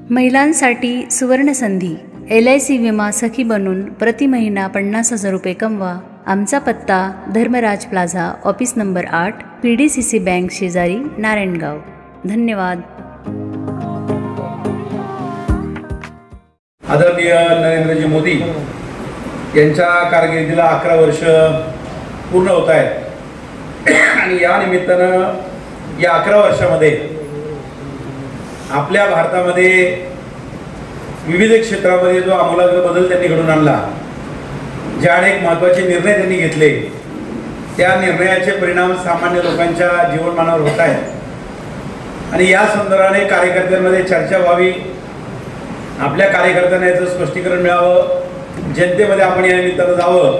महिलांसाठी सुवर्णसंधी LIC विमा सखी बनून प्रति महिना 50,000 रुपये कमवा। आमचा पत्ता Dharmaraj plaza, office number 8, PDCC bank शेजारी, नारायणगाव। धन्यवाद। आदरणीय नरेंद्रजी मोदी यांच्या कारकिर्दीला 11 वर्ष पूर्ण होत आहेत आणि या निमित्तानं या 11 वर्षामध्ये आपल्या भारतामध्ये विविध क्षेत्रामध्ये जो आमूलाग्र बदल त्यांनी घडवून आणला, जे अनेक महत्त्वाचे निर्णय त्यांनी घेतले, त्या निर्णयाचे परिणाम सामान्य लोकांच्या जीवनमानावर होत आहेत आणि या संदर्भाने कार्यकर्त्यांमध्ये चर्चा व्हावी, आपल्या कार्यकर्त्यांना याचं स्पष्टीकरण मिळावं, जनतेमध्ये आपण या निमित्तानं जावं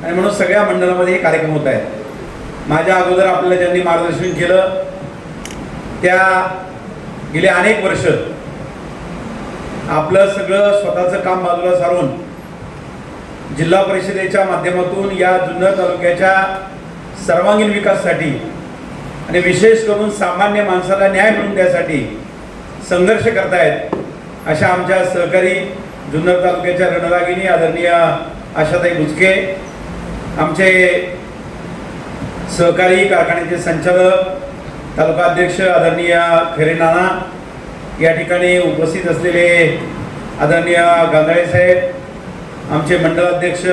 आणि म्हणून सगळ्या मंडळामध्ये हे कार्यक्रम होत आहेत। माझ्या अगोदर आपल्याला ज्यांनी मार्गदर्शन केलं त्या गेले अनेक वर्ष आपलं सगळं स्वतःचं काम बाजूला सारून जिल्हा परिषदेच्या माध्यमातून या जुन्नर तालुक्याच्या सर्वांगीण विकासासाठी आणि विशेष करून सामान्य माणसाला न्याय मिळवून द्यासाठी संघर्ष करतायत अशा आमच्या सहकारी जुन्नर तालुक्याच्या रणरागिणी आदरणीय आशाताई बुचके, आमचे सहकारी कारखान्याचे संचालक तालुका अध्यक्ष आदरणीय खैरे नाना, या ठिकाणी उपस्थित असलेले आदरणीय गांधाळे साहेब, आमचे मंडल अध्यक्ष,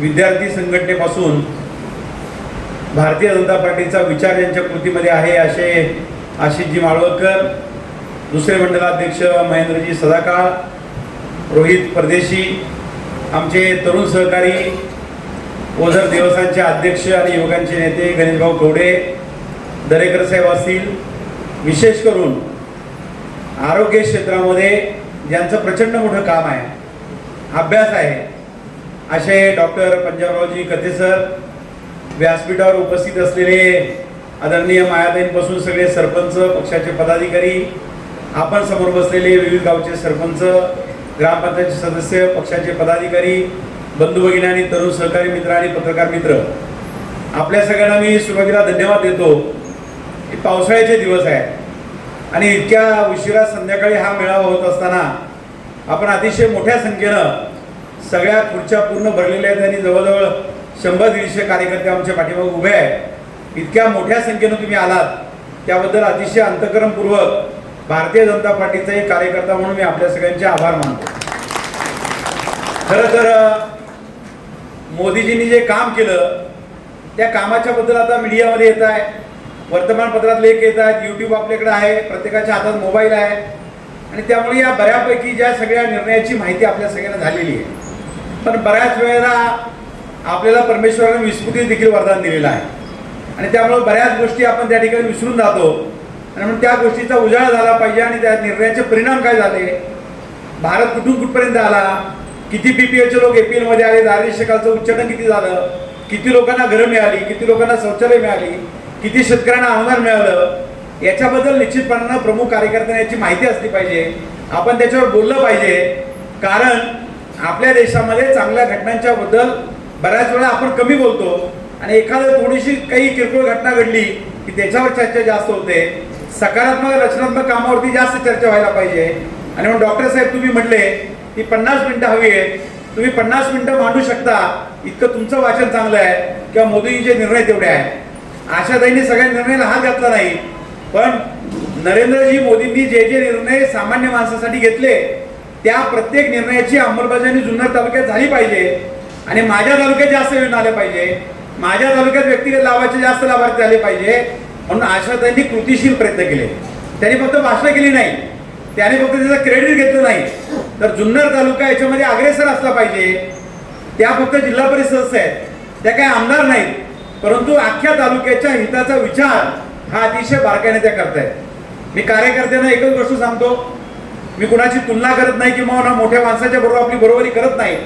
विद्यार्थी संघटनेपासून भारतीय जनता पार्टीचा विचार ज्यांच्या कृतीमध्ये आहे असे आशिषजी माळवकर, दुसरे मंडलाध्यक्ष महेंद्रजी सदाकाळ, रोहित परदेशी, आमचे तरुण सहकारी ओझर दिवसांचे अध्यक्ष आणि युवकांचे नेते गणेशभाऊ कवडे, दरेकर साहेब असतील, विशेष करून आरोग्य क्षेत्रामध्ये ज्यांचं प्रचंड मोठं काम आहे, अभ्यास आहे, असे डॉक्टर पंजाबरावजी कथे सर, व्यासपीठावर उपस्थित असलेले आदरणीय मायाताईंपासून सगळे सरपंच, पक्षाचे पदाधिकारी, आपण समोर बसलेले विविध गावचे सरपंच, ग्रामपंचायत सदस्य, पक्षाचे पदाधिकारी, बंधू भगिनी आणि तरुण सहकारी मित्र आणि पत्रकार मित्र, आपल्या सगळ्यांना मी सुरुवातीला धन्यवाद देतो। पावसाळ्याचे दिवस आहेत आणि इतक्या उशिरा संध्याकाळी हा मेळावा होत असताना आपण अतिशय मोठ्या संख्येनं सगळ्या खुर्च्या पूर्ण भरलेल्या आहेत आणि जवळजवळ 100-150 कार्यकर्ते आमच्या पाठीमागे उभे आहेत। इतक्या मोठ्या संख्येनं तुम्ही आलात त्याबद्दल अतिशय अंतःकरणपूर्वक भारतीय जनता पार्टीचा एक कार्यकर्ता म्हणून मी आपल्या सगळ्यांचे आभार मानतो। खरं तर मोदीजींनी जे काम केलं त्या कामाच्या बद्दल आता मीडियामध्ये येत आहे, वर्तमानपत्रात लेख येत आहेत, YouTube आपल्याकडे आहे, प्रत्येकाच्या हातात मोबाईल आहे आणि त्यामुळे या बऱ्यापैकी ज्या सगळ्या निर्णयाची माहिती आपल्या सगळ्यांना झालेली आहे। पण बऱ्याच वेळेला आपल्याला परमेश्वराने विस्मृती देखील वरदान दिलेलं आहे आणि त्यामुळे बऱ्याच गोष्टी आपण त्या ठिकाणी विसरून जातो आणि म्हणून त्या गोष्टीचा उजाळा झाला पाहिजे आणि त्या निर्णयाचे परिणाम काय झाले, भारत कुठून कुठपर्यंत आला, किती PPLचे लोक APL मध्ये आले, दारिद्र्य शिखराचं उच्चाटन किती झालं, किती लोकांना घरं मिळाली, किती लोकांना शौचालय मिळाली, किती शेतकऱ्यांना अनुदान मिळालं, याच्याबद्दल निश्चितपणानं प्रमुख कार्यकर्त्यांना याची माहिती असली पाहिजे, आपण त्याच्यावर बोललं पाहिजे। कारण आपल्या देशामध्ये चांगल्या घटनांच्या बद्दल बऱ्याच वेळा आपण कमी बोलतो आणि एखादं थोडीशी काही किरकोळ घटना घडली की त्याच्यावर चर्चा जास्त होते, सकारात्मक रचनात्मक कामावरती जास्त चर्चा व्हायला पाहिजे। आणि म्हणून डॉक्टर साहेब तुम्ही म्हटले की 50 मिनिटं हवी आहेत, तुम्ही 50 मिनिटं मांडू शकता, इतकं तुमचं वाचन चांगलं आहे किंवा मोदीजींचे निर्णय तेवढे आहेत। आशाताईंनी सगळ्या निर्णयाला हात घातला नाही, पण नरेंद्रजी मोदींनी जे जे निर्णय सामान्य माणसासाठी घेतले त्या प्रत्येक निर्णयाची अंमलबजावणी जुन्नर तालुक्यात झाली पाहिजे आणि माझ्या तालुक्यात जास्त योजना आल्या पाहिजे, माझ्या तालुक्यात व्यक्तिगत लाभाचे जास्त लाभार्थी आले पाहिजे। म्हणून आशाताईंनी कृतीशील प्रयत्न केले, त्यांनी फक्त भाषणं केली नाही, त्याने फक्त त्याचं क्रेडिट घेतलं नाही, तर जुन्नर तालुका याच्यामध्ये अग्रेसर असला पाहिजे। त्या फक्त जिल्हा परिषद सदस्य आहेत, त्या काही आमदार नाहीत, परंतु अख्ख्या तालुक्याच्या हिताचा विचार हा अतिशय बारकाईने त्या करतायत। मी कार्यकर्त्यांना एकच गोष्ट सांगतो, मी कुणाची तुलना करत नाही किंवा मोठ्या माणसाच्या बरोबर आपली बरोबरी करत नाही,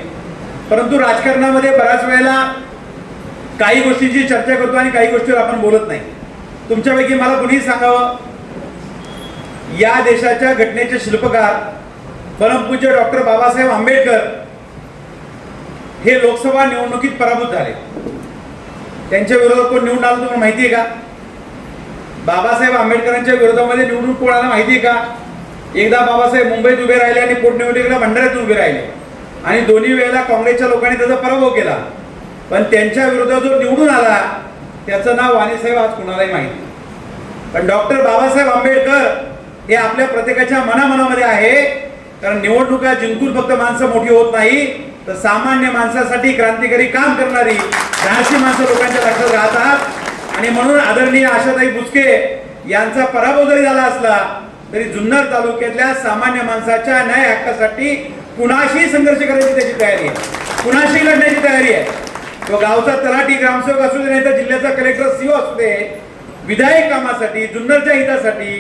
परंतु राजकारणामध्ये बऱ्याच वेळेला काही गोष्टींची चर्चा करतो आणि काही गोष्टीवर आपण बोलत नाही। तुमच्यापैकी मला कुणीही सांगावं, या देशाच्या घटनेचे शिल्पकार परमपूज्य डॉक्टर बाबासाहेब आंबेडकर हे लोकसभा निवडणुकीत पराभूत झाले। त्यांच्या विरोधात कोण निवडून आलं तुम्हाला माहिती आहे का? बाबासाहेब आंबेडकरांच्या विरोधामध्ये निवडणूक कोणाला माहिती आहे का? एकदा बाबासाहेब मुंबईत उभे राहिले आणि पोटनिवडणुकीला भंडाऱ्यात उभे राहिले आणि दोन्ही वेळेला काँग्रेसच्या लोकांनी त्याचा पराभव केला, पण त्यांच्या विरोधात जो निवडून आला त्याचं नाव वाणीसाहेब आज कुणालाही माहिती. पण डॉक्टर बाबासाहेब आंबेडकर हे आपल्या प्रत्येकाच्या मनामनामध्ये आहे. कारण निवडणुका जिंकून फक्त माणसं मोठी होत नाही, तर सामान्य माणसासाठी क्रांतिकारी काम करणारी धाडसी माणसं लोकांच्या लक्षात राहतात. आणि म्हणून आदरणीय आशाताई बुचके यांचा पराभव जरी झाला असला तरी जुन्नर तालुक्यातल्या सामान्य माणसाच्या न्याय हक्कासाठी कुणाशी संघर्ष करायची त्याची तयारी आहे, कुणाशी लढण्याची तयारी आहे. तो गावचा तलाठी ग्रामसेवक असू दे नाही तर जिल्ह्याचा कलेक्टर सीओ असू दे, विधायक कामासाठी जुन्नरच्या हितासाठी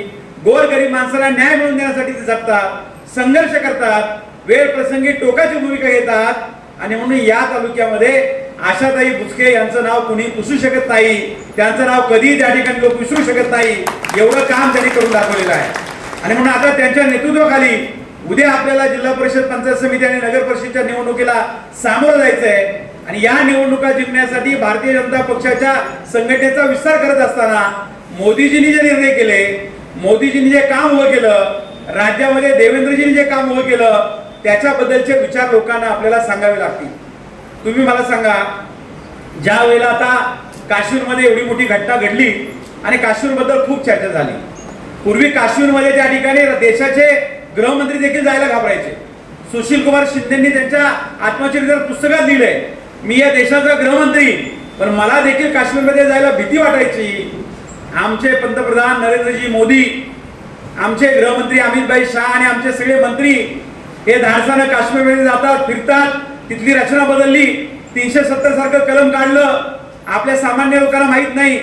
गोरगरीब माणसाला न्याय मिळवून देण्यासाठी ते जगतात, संघर्ष करतात, वेळ प्रसंगी टोकाची भूमिका घेतात. आणि म्हणून या तालुक्यामध्ये आशाताई बुचके यांचं नाव कुणी पुसू शकत नाही, त्यांचं नाव कधी त्या ठिकाणी लोक विसरू शकत नाही, एवढं काम त्यांनी करून दाखवलेलं आहे. आणि म्हणून आता त्यांच्या नेतृत्वाखाली उद्या आपल्याला जिल्हा परिषद, पंचायत समिती आणि नगर परिषदच्या निवडणुकीला सामोरं जायचं आहे. आणि या निवडणुका जिंकण्यासाठी भारतीय जनता पक्षाच्या संघटनेचा विस्तार करत असताना मोदीजींनी जे निर्णय केले, मोदीजींनी जे काम उभं केलं, राज्यामध्ये देवेंद्रजींनी जे काम उभं केलं, त्याच्याबद्दलचे विचार लोकांना आपल्याला सांगावे लागतील. तुम्ही मला सांगा, ज्या वेळेला आता काश्मीरमध्ये एवढी मोठी घटना घडली आणि काश्मीरबद्दल खूप चर्चा झाली. पूर्वी काश्मीरमध्ये त्या ठिकाणी देशाचे गृहमंत्री देखील जायला घाबरायचे. सुशील कुमार शिंदेंनी त्यांच्या आत्मचरित्र पुस्तकात लिहिलंय, मी या देशाचा गृहमंत्री, पण मला देखील काश्मीरमध्ये जायला भीती वाटायची. आमचे पंतप्रधान नरेंद्रजी मोदी, आमचे गृहमंत्री अमित शाह आणि आमचे सगळे मंत्री हे धाडसानं काश्मीरमध्ये जातात, फिरतात, तिथली रचना बदलली, 370 सारखं कलम काढलं. आपल्या सामान्य लोकांना माहित नाही,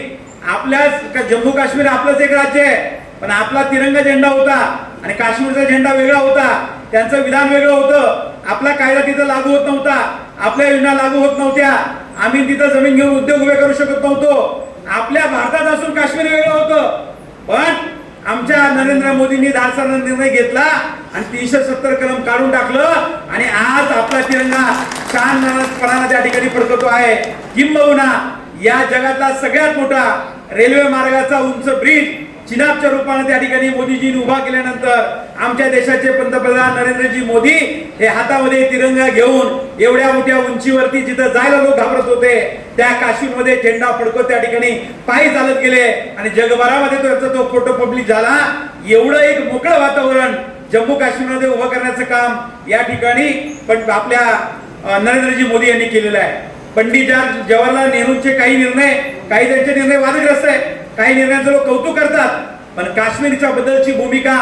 आपल्या जम्मू काश्मीर आपलंच एक राज्य आहे, पण आपला तिरंगा झेंडा होता आणि काश्मीरचा झेंडा वेगळा होता, त्यांचं विधान वेगळं होतं, आपला कायदा तिथं लागू होत नव्हता, आपल्या योजना लागू होत नव्हत्या, आम्ही तिथं जमीन घेऊन उद्योग उभे करू शकत नव्हतो, आपल्या भारतात असून काश्मीर वेगळं होतं. पण आमच्या नरेंद्र मोदींनी धाडसानं निर्णय घेतला आणि 370 कलम काढून टाकलं आणि आज आपला तिरंगा शानपणाने त्या ठिकाणी फडकतो आहे. किंबहुना या जगातला सगळ्यात मोठा रेल्वे मार्गाचा उंच ब्रिज चिनाबच्या रूपाने त्या ठिकाणी मोदीजींनी उभा केल्यानंतर आमच्या देशाचे पंतप्रधान नरेंद्रजी मोदी हे हातामध्ये तिरंगा घेऊन एवढ्या मोठ्या उंचीवरती जिथं जायला लोक घाबरत होते त्या काश्मीरमध्ये झेंडा फडकत त्या ठिकाणी पायी चालत गेले आणि जगभरामध्ये तो फोटो पब्लिक झाला. एवढं एक मोकळं वातावरण जम्मू काश्मीरमध्ये उभं करण्याचं काम या ठिकाणी पण आपल्या नरेंद्रजी मोदी यांनी केलेलं आहे. पंडित जवाहरलाल नेहरूंचे काही त्यांचे निर्णय वादग्रस्त आहे, काही निर्णयांचं लोक कौतुक करतात, पण काश्मीरच्या बद्दलची भूमिका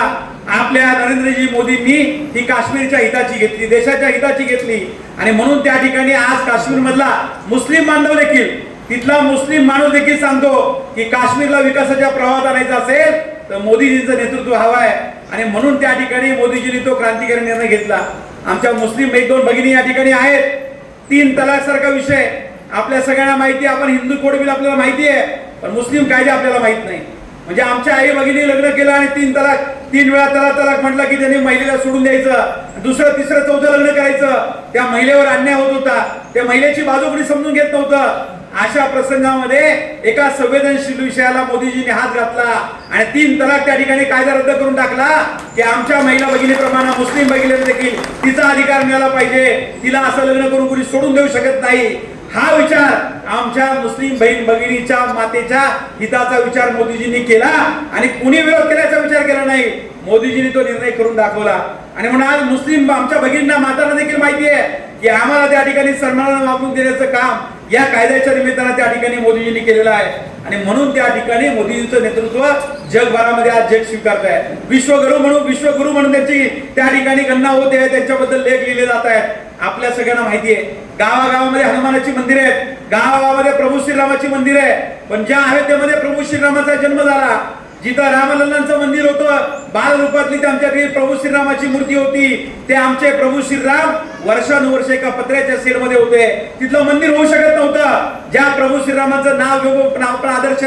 आपल्या नरेंद्रजी मोदींनी ही काश्मीरच्या हिताची घेतली, देशाच्या हिताची घेतली. आणि म्हणून त्या ठिकाणी आज काश्मीर मधला मुस्लिम बांधव देखील, तिथला मुस्लिम माणूस देखील सांगतो की काश्मीरला विकासाच्या प्रवाहात आणायचं असेल तर मोदीजींचं नेतृत्व हवं आहे. आणि म्हणून त्या ठिकाणी मोदीजींनी तो क्रांतिकारी निर्णय घेतला. आमच्या मुस्लिम 1-2 भगिनी या ठिकाणी आहेत. 3 तलाक सारखा विषय आपल्या सगळ्यांना माहिती आहे, आपण हिंदू कोड बिल आपल्याला माहिती आहे, पण मुस्लिम कायदे आपल्याला माहित नाही. म्हणजे आमच्या आई भगिनी लग्न केलं आणि 3 वेळा तलाक म्हटलं की त्यांनी महिलेला सोडून द्यायचं, दुसरं तिसरं चौथं लग्न करायचं. त्या महिलेवर अन्याय होत होता, त्या महिलेची बाजू कोणी समजून घेत नव्हतं. अशा प्रसंगामध्ये एका संवेदनशील विषयाला मोदीजींनी हात घातला आणि 3 तलाक त्या ठिकाणी कायदा रद्द करून टाकला की आमच्या महिला भगिनीप्रमाणे मुस्लिम भगिनीला देखील तिचा अधिकार मिळाला पाहिजे, तिला असं लग्न करून कोणी सोडून देऊ शकत नाही. हा विचार आमच्या मुस्लिम बहीण भगिनीच्या मातेच्या हिताचा विचार मोदीजींनी केला आणि कुणी विरोध केल्याचा विचार केला नाही. मोदीजींनी तो निर्णय करून दाखवला. आणि म्हणून आज मुस्लिम आमच्या भगिनींना, मातांना देखील माहिती आहे की आम्हाला त्या ठिकाणी सन्मानाने वागणूक देण्याचं काम या कायद्याच्या निमित्तानं त्या ठिकाणी मोदीजींनी केलेलं आहे. आणि म्हणून त्या ठिकाणी मोदीजींचं नेतृत्व जगभरामध्ये आज जग स्वीकारत आहे. विश्वगुरु म्हणून त्यांची त्या ठिकाणी गणना होते, त्यांच्याबद्दल लेख लिहिले जात आहेत. आपल्या सगळ्यांना माहिती आहे गावागावामध्ये हनुमानाची मंदिर आहेत, गावागावामध्ये प्रभू श्रीरामाची मंदिर आहे. पण ज्या अयोध्येमध्ये प्रभू श्रीरामाचा जन्म झाला, जिथं रामलल्लांचं मंदिर होतं, बाल रूपातली आमच्याकडे प्रभू श्रीरामाची मूर्ती होती, ते आमचे प्रभू श्रीराम वर्षानुवर्ष एका पत्र्याच्या शेडमध्ये होते. तिथलं मंदिर होऊ शकत नव्हतं. ज्या प्रभू श्रीरामाचं नाव घेऊन आपण आदर्श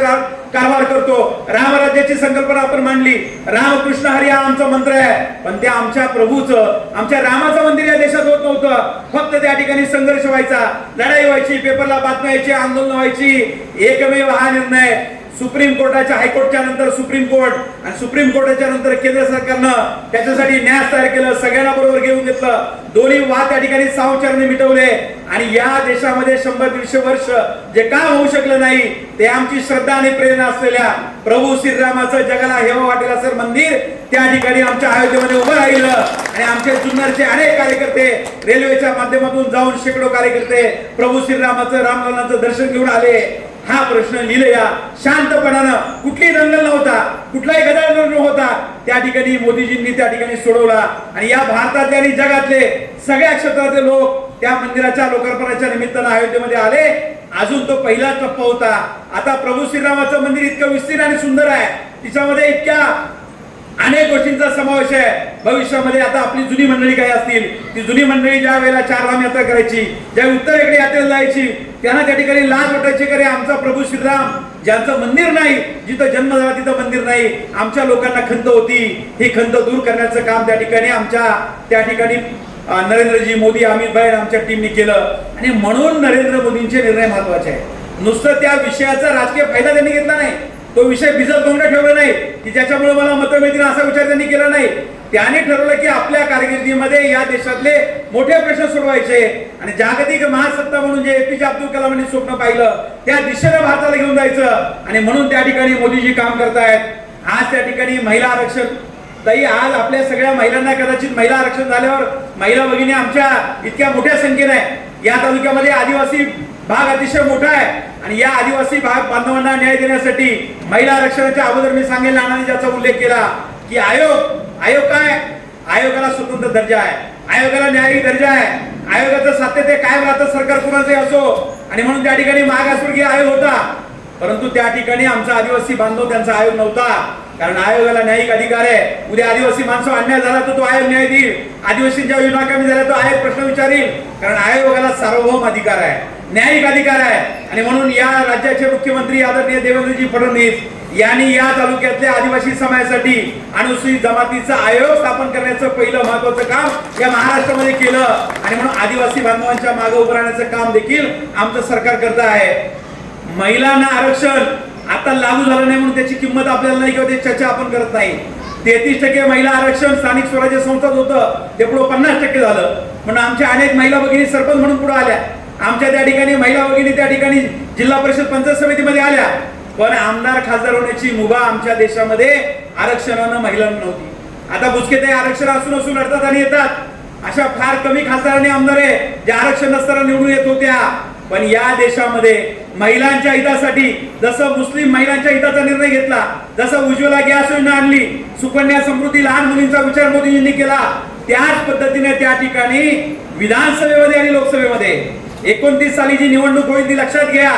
कारभार करतो, रामराज्याची संकल्पना आपण मांडली, रामकृष्ण हरी हा आमचा मंत्र आहे, पण त्या आमच्या प्रभूचं, आमच्या रामाचं मंदिर या देशात होत नव्हतं. फक्त त्या ठिकाणी संघर्ष व्हायचा, लढाई व्हायची, पेपरला बातम्या यायची, आंदोलन व्हायची. एकमेव हा निर्णय सुप्रीम कोर्टाच्या हायकोर्टच्या नंतर सुप्रीम कोर्ट आणि सुप्रीम कोर्टाच्या नंतर केंद्र सरकारनं त्याच्यासाठी न्यास तयार केलं, सगळ्यांना बरोबर घेऊन घेतलं, दोन्ही वाद त्या ठिकाणी सावचाराने मिटवले आणि या देशामध्ये 100-150 वर्ष जे काम होऊ शकलं नाही ते आमची श्रद्धा आणि प्रेरणा असलेल्या प्रभू श्रीरामाचं जगाला हेवा वाटेल असं मंदिर त्या ठिकाणी आमच्या अयोध्येमध्ये उभं राहिलं आणि आमचे जुन्नरचे अनेक कार्यकर्ते रेल्वेच्या माध्यमातून जाऊन शेकडो कार्यकर्ते प्रभू श्रीरामाचं रामलल्लांचं दर्शन घेऊन आले. हा प्रश्न लिहिला शांतपणानं, कुठलीही दंगल नव्हता, कुठलाही गदारोळ नव्हता, त्या ठिकाणी मोदीजींनी त्या ठिकाणी सोडवला आणि या भारतातले आणि जगातले सगळ्या क्षेत्रातले लोक त्या मंदिराच्या लोकार्पणाच्या निमित्तानं अयोध्येमध्ये आले. अजून तो पहिला टप्पा होता. आता प्रभू श्रीरामाचं मंदिर इतकं विस्तीर्ण आणि सुंदर आहे, तिच्यामध्ये इतक्या अनेक गोष्टींचा समावेश आहे. भविष्यामध्ये आता आपली जुनी मंडळी काही असतील, ती जुनी मंडळी ज्या वेळेला 4 धाम यात्रा करायची, ज्या उत्तरेकडे यात्रेला जायची, त्यांना त्या ठिकाणी लाज वाटायची की आमचा प्रभू श्रीराम ज्यांचं मंदिर नाही, जिथं जन्म झाला तिथं मंदिर नाही, आमच्या लोकांना खंत होती. ही खंत दूर करण्याचं काम त्या ठिकाणी नरेंद्रजी मोदी, अमित भाई आमच्या टीमने केलं आणि म्हणून नरेंद्र मोदींचे निर्णय महत्वाचे आहे. नुसतं त्या विषयाचा राजकीय फायदा त्यांनी घेतला नाही, तो विषय भिजत तोंड ठेवला नाही की ज्याच्यामुळे मला मतं मिळतील असा विचार त्यांनी केला नाही. त्याने ठरवलं की आपल्या कारकिर्दीमध्ये या देशातले मोठे प्रश्न सोडवायचे आणि जागतिक महासत्ता म्हणून जे APJ अब्दुल कलामांनी स्वप्न पाहिलं त्या दिशेने भारताला घेऊन जायचं आणि म्हणून त्या ठिकाणी मोदीजी काम करतायत. आज त्या ठिकाणी महिला आरक्षण, ताई आज आपल्या सगळ्या महिलांना कदाचित महिला आरक्षण झाल्यावर महिला भगिनी आमच्या इतक्या मोठ्या संख्येने या तालुक्यामध्ये आदिवासी भाग अतिशय मोठा आहे आणि या आदिवासी भाग बांधवांना न्याय देण्यासाठी महिला आरक्षणाच्या अगोदर मी सांगेल, नानांनी ज्याचा उल्लेख केला की आयोग काय, आयोगाला स्वतंत्र दर्जा आहे, आयोगाला न्यायिक दर्जा आहे, आयोगाचं सातत्य कायम राहतं सरकार कुणाचे असो आणि म्हणून त्या ठिकाणी मागासवर्गीय आयोग होता. परंतु त्या ठिकाणी आमचा आदिवासी बांधव त्यांचा आयोग नव्हता, कारण आयोगाला न्यायिक अधिकार आहे. उद्या आदिवासी माणसं अन्याय झाला तर तो आयोग न्याय देईल, आदिवासींच्या योजना कमी झाल्या तो आयोग प्रश्न विचारेल, कारण आयोगाला सार्वभौम अधिकार आहे, न्यायिक अधिकार आहे. आणि म्हणून या राज्याचे मुख्यमंत्री आदरणीय देवेंद्रजी फडणवीस यांनी या तालुक्यातल्या आदिवासी समाजासाठी अनुसूचित जमातीचा आयोग स्थापन करण्याचं पहिलं महत्वाचं काम या महाराष्ट्रामध्ये केलं आणि म्हणून आदिवासी बांधवांच्या मागे उभं राहण्याचं काम देखील आमचं सरकार करत आहे. महिलांना आरक्षण आता लागू झालं नाही म्हणून त्याची किंमत आपल्याला नाही किंवा त्याची चर्चा आपण करत नाही. 33% महिला आरक्षण स्थानिक स्वराज्य संस्थात होतं, ते पुढे 50% झालं. म्हणून आमच्या अनेक महिला भगिनी सरपंच म्हणून पुढे आल्या, आमच्या त्या ठिकाणी महिला भगिनी त्या ठिकाणी जिल्हा परिषद पंचायत समितीमध्ये आल्या. पण आमदार खासदार होण्याची मुभा आमच्या देशामध्ये आरक्षणानं महिलांना नव्हती. आता बुचकेताई आरक्षण असून लढतात आणि येतात, अशा फार कमी खासदारांनी आमदार आहे जे आरक्षण नसताना निवडून येत होत्या. पण या देशामध्ये महिलांच्या हितासाठी जसं मुस्लिम महिलांच्या हिताचा निर्णय घेतला, जसं उज्ज्वला गॅस योजना आणली, सुकन्या समृद्धी लहान मुलींचा विचार मोदींनी केला, त्याच पद्धतीने त्या ठिकाणी विधानसभेमध्ये आणि लोकसभेमध्ये 29 साली जी निवडणूक होईल ती लक्षात घ्या.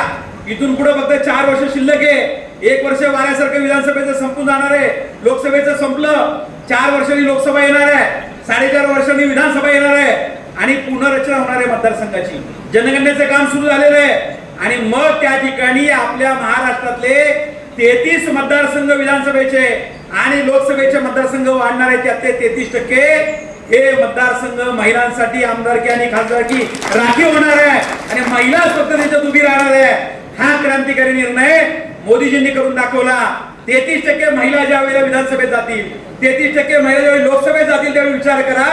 इथून पुढे फक्त 4 वर्ष शिल्लक आहे. 1 वर्ष वाऱ्यासारखं विधानसभेचं संपून जाणार आहे, लोकसभेचं संपलं, 4 वर्षांनी लोकसभा येणार आहे, 4.5 वर्षांनी विधानसभा येणार आहे आणि पुनर्रचना होणार आहे मतदारसंघाची. जनगणनेचं काम सुरू झालेलं आहे आणि मग त्या ठिकाणी आपल्या महाराष्ट्रातले 33 मतदारसंघ विधानसभेचे आणि लोकसभेचे मतदारसंघ वाढणार आहेत. त्यातले 33% हे मतदारसंघ महिलांसाठी आमदारकी आणि खासदारकी राखीव होणार आहे आणि महिला फक्त त्याच्यात उभी राहणार आहे. हा क्रांतिकारी निर्णय मोदीजींनी करून दाखवला. 33% महिला ज्या वेळेला विधानसभेत जातील, 33% महिला ज्यावेळी लोकसभेत जातील त्यावेळी विचार करा.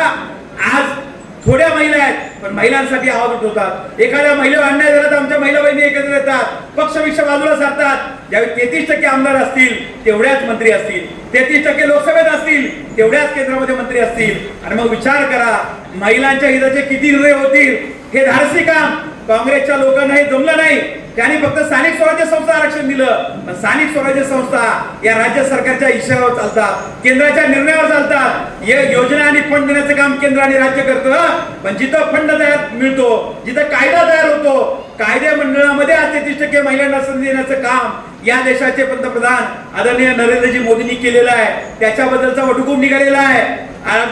आज थोड्या महिला आहेत पण महिलांसाठी आवाज उठवतात. एखाद्या महिला अन्याय झाला तर आमच्या महिला बहिणी एकत्र येतात, पक्ष बाजूला सारतात. ज्यावेळी 33% आमदार असतील तेवढ्याच मंत्री असतील, 33% लोकसभेत असतील तेवढ्याच केंद्रामध्ये मंत्री असतील आणि मग विचार करा महिलांच्या हिताचे किती निर्णय होतील. हे धाडसी काम काँग्रेसच्या लोकांना हे जमलं नाही. त्यांनी फक्त स्थानिक स्वराज्य संस्था आरक्षण दिलं, पण स्थानिक स्वराज्य संस्था या राज्य सरकारच्या इशाऱ्यावर चालतात, केंद्राच्या निर्णयावर चालतात. हे योजना आणि फंड देण्याचं काम केंद्र आणि राज्य करतं, पण जिथं फंड मिळतो, जिथं कायदा तयार होतो, कायदे मंडळामध्ये 33% महिलांना संधी देण्याचं काम या देशाचे पंतप्रधान आदरणीय नरेंद्रजी मोदींनी केलेलं आहे. त्याच्याबद्दलचा वटहुकूम निघालेला आहे.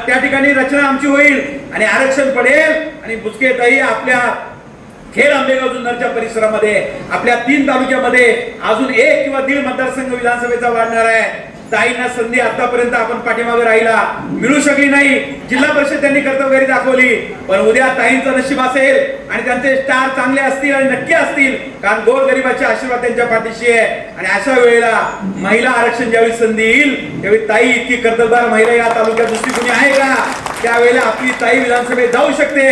त्या ठिकाणी रचना आमची होईल आणि आरक्षण पडेल आणि बुचकेताई आपल्या खेड आंबेगाव जुन्नरच्या परिसरामध्ये आपल्या 3 तालुक्यामध्ये अजून 1 किंवा 1.5 मतदारसंघ विधानसभेचा वाढणार आहे. ताईंना संधी आतापर्यंत आपण पाठीमागे राहिला मिळू शकली नाही. जिल्हा परिषद त्यांनी कर्तव्यगारी दाखवली, पण उद्या ताईंचं नशीब असेल आणि त्यांचे स्टार चांगले असतील आणि नक्की असतील, कारण गोरगरिबाचे आशीर्वाद त्यांच्या पाठीशी आहे. आणि अशा वेळेला महिला आरक्षण ज्यावेळी संधी येईल त्यावेळी ताई इतकी कर्तबगार महिला या तालुक्यात दुसरी कोणी आहे का? त्यावेळेला आपली ताई विधानसभेत जाऊ शकते,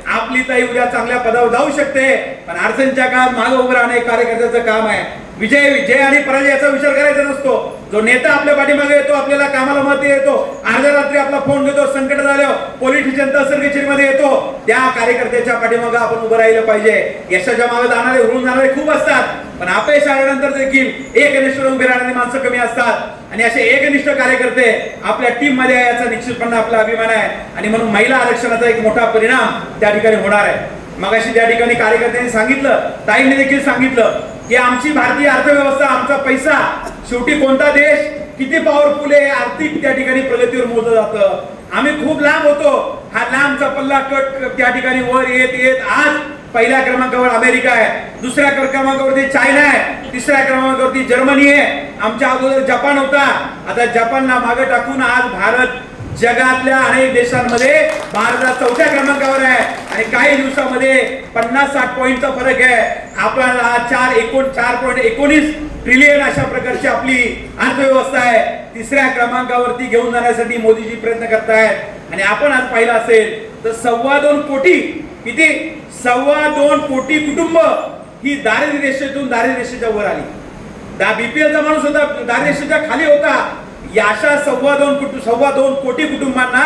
आपली ताई उद्या चांगल्या पदावर जाऊ शकते. पण अडचणीच्या काळात मागे उभं राहणे कार्यकर्त्याचं काम आहे. विजय आणि पराजयाचा विचार करायचा नसतो. जो नेता आपल्या पाठीमागे येतो, आपल्याला कामाला मत येतो, अर्ध्या रात्री आपला फोन घेतो, संकट झाल्यावर पोलीस स्टेशन तहसील येतो, त्या कार्यकर्त्याच्या पाठीमागे आपण उभं राहिलं पाहिजे. यशाच्या मागे जाणारे उडून जाणारे खूप असतात, पण अपयश आल्यानंतर देखील एकनिष्ठ उभे राहणारी माणसं कमी असतात. आणि असे एकनिष्ठ कार्यकर्ते आपल्या टीम मध्ये याचा निश्चितपणे आपला अभिमान आहे. आणि म्हणून महिला आरक्षणाचा एक मोठा परिणाम त्या ठिकाणी होणार आहे. मगाशी त्या ठिकाणी कार्यकर्त्यांनी सांगितलं, ताईंनी देखील सांगितलं की आमची भारतीय अर्थव्यवस्था, आमचा पैसा, शेवटी कोणता देश किती पॉवरफुल आहे आर्थिक त्या ठिकाणी प्रगतीवर मोजलं जातं. आम्ही खूप लांब होतो, हा लांबचा पल्ला कट त्या ठिकाणी वर येत येत आज पहिल्या क्रमांकावर अमेरिका आहे, दुसऱ्या क्रमांकावरती चायना आहे, तिसऱ्या क्रमांकावरती जर्मनी आहे, आमच्या अगोदर जपान होता. आता जपानला मागे टाकून आज भारत जगातल्या अनेक देशांमध्ये भारत चौथ्या क्रमांकावर आहे. आणि काही दिवसामध्ये 50-60 पॉईंटचा फरक आहे. आपल्याला 4.19 ट्रिलियन अशा प्रकारची आपली अर्थव्यवस्था आहे. तिसऱ्या क्रमांकावरती घेऊन जाण्यासाठी मोदीजी प्रयत्न करतायत. आणि आपण आज पाहिलं असेल तर 2.25 कोटी, किती 2.25 कोटी कुटुंब ही दारिद्र्य रेषेतून दारिद्र्य रेषेच्या वर आली. बीपीएलचा माणूस होता, दारिद्र्य रेषेच्या खाली होता. या अशा 2.25 कोटी कुटुंबांना